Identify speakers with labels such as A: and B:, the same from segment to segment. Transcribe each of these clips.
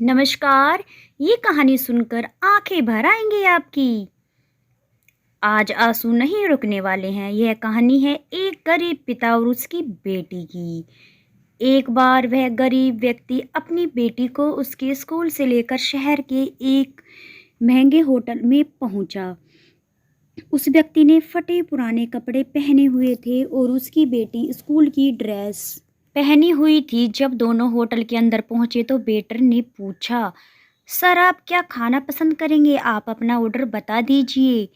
A: नमस्कार। ये कहानी सुनकर आंखें भर आएंगी आपकी। आज आंसू नहीं रुकने वाले हैं। यह कहानी है एक गरीब पिता और उसकी बेटी की। एक बार वह गरीब व्यक्ति अपनी बेटी को उसके स्कूल से लेकर शहर के एक महंगे होटल में पहुंचा। उस व्यक्ति ने फटे पुराने कपड़े पहने हुए थे और उसकी बेटी स्कूल की ड्रेस पहनी हुई थी। जब दोनों होटल के अंदर पहुंचे तो वेटर ने पूछा, सर आप क्या खाना पसंद करेंगे? आप अपना ऑर्डर बता दीजिए।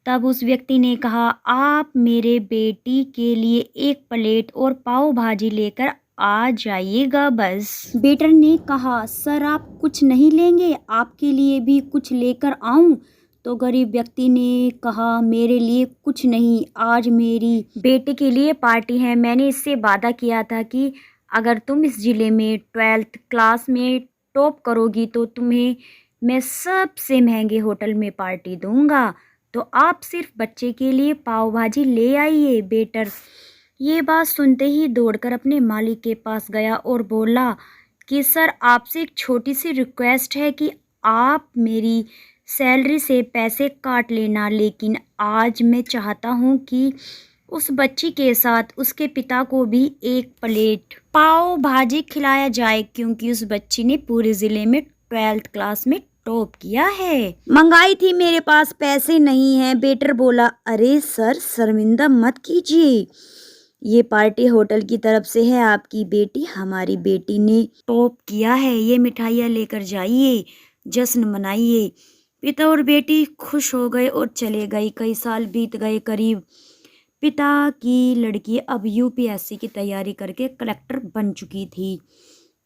A: तब उस व्यक्ति ने कहा, आप मेरे बेटी के लिए एक प्लेट और पाव भाजी लेकर आ जाइएगा बस। वेटर ने कहा, सर आप कुछ नहीं लेंगे? आपके लिए भी कुछ लेकर आऊं? तो गरीब व्यक्ति ने कहा, मेरे लिए कुछ नहीं, आज मेरी बेटे के लिए पार्टी है। मैंने इससे वादा किया था कि अगर तुम इस ज़िले में 12th क्लास में टॉप करोगी तो तुम्हें मैं सबसे महंगे होटल में पार्टी दूंगा। तो आप सिर्फ बच्चे के लिए पाव भाजी ले आइए। वेटर ये बात सुनते ही दौड़कर अपने मालिक के पास गया और बोला कि सर आपसे एक छोटी सी रिक्वेस्ट है कि आप मेरी सैलरी से पैसे काट लेना, लेकिन आज मैं चाहता हूँ कि उस बच्ची के साथ उसके पिता को भी एक प्लेट पाव भाजी खिलाया जाए, क्योंकि उस बच्ची ने पूरे ज़िले में 12th क्लास में टॉप किया है। मंगाई थी, मेरे पास पैसे नहीं हैं। वेटर बोला, अरे सर शर्मिंदा मत कीजिए, ये पार्टी होटल की तरफ से है। आपकी बेटी, हमारी बेटी ने टॉप किया है। ये मिठाइयाँ लेकर जाइए, जश्न मनाइए। पिता और बेटी खुश हो गए और चले गए। कई साल बीत गए। करीब पिता की लड़की अब यूपीएससी की तैयारी करके कलेक्टर बन चुकी थी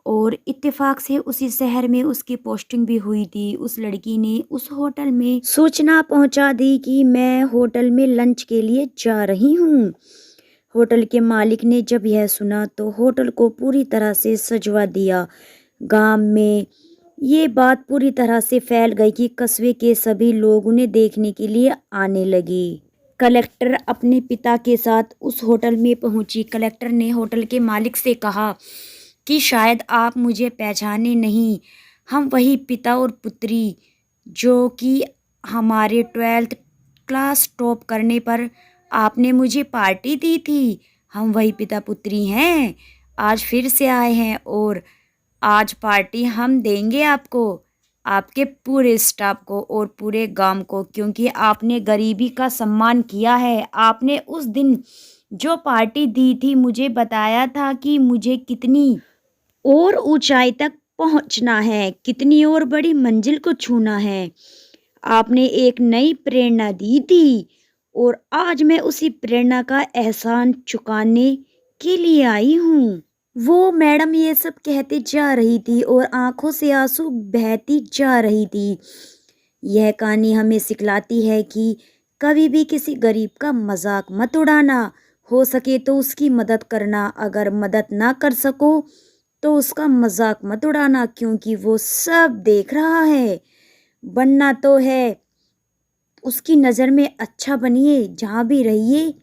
A: और इत्तेफाक से उसी शहर में उसकी पोस्टिंग भी हुई थी। उस लड़की ने उस होटल में सूचना पहुंचा दी कि मैं होटल में लंच के लिए जा रही हूं। होटल के मालिक ने जब यह सुना तो होटल को पूरी तरह से सजवा दिया। गांव में ये बात पूरी तरह से फैल गई कि कस्बे के सभी लोग उन्हें देखने के लिए आने लगे। कलेक्टर अपने पिता के साथ उस होटल में पहुंची। कलेक्टर ने होटल के मालिक से कहा कि शायद आप मुझे पहचाने नहीं, हम वही पिता और पुत्री जो कि हमारे 12th क्लास टॉप करने पर आपने मुझे पार्टी दी थी। हम वही पिता पुत्री हैं, आज फिर से आए हैं और आज पार्टी हम देंगे आपको, आपके पूरे स्टाफ को और पूरे गांव को, क्योंकि आपने गरीबी का सम्मान किया है। आपने उस दिन जो पार्टी दी थी मुझे बताया था कि मुझे कितनी और ऊंचाई तक पहुंचना है, कितनी और बड़ी मंजिल को छूना है। आपने एक नई प्रेरणा दी थी और आज मैं उसी प्रेरणा का एहसान चुकाने के लिए आई हूँ। वो मैडम ये सब कहती जा रही थी और आंखों से आंसू बहती जा रही थी। यह कहानी हमें सिखलाती है कि कभी भी किसी गरीब का मजाक मत उड़ाना, हो सके तो उसकी मदद करना, अगर मदद ना कर सको तो उसका मजाक मत उड़ाना, क्योंकि वो सब देख रहा है। बनना तो है, उसकी नज़र में अच्छा बनिए, जहाँ भी रहिए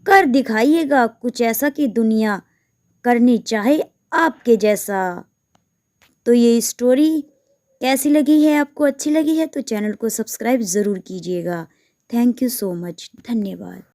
A: कर दिखाइएगा कुछ ऐसा कि दुनिया करनी चाहे आपके जैसा। तो ये स्टोरी कैसी लगी है आपको? अच्छी लगी है तो चैनल को सब्सक्राइब ज़रूर कीजिएगा। Thank you so much. धन्यवाद।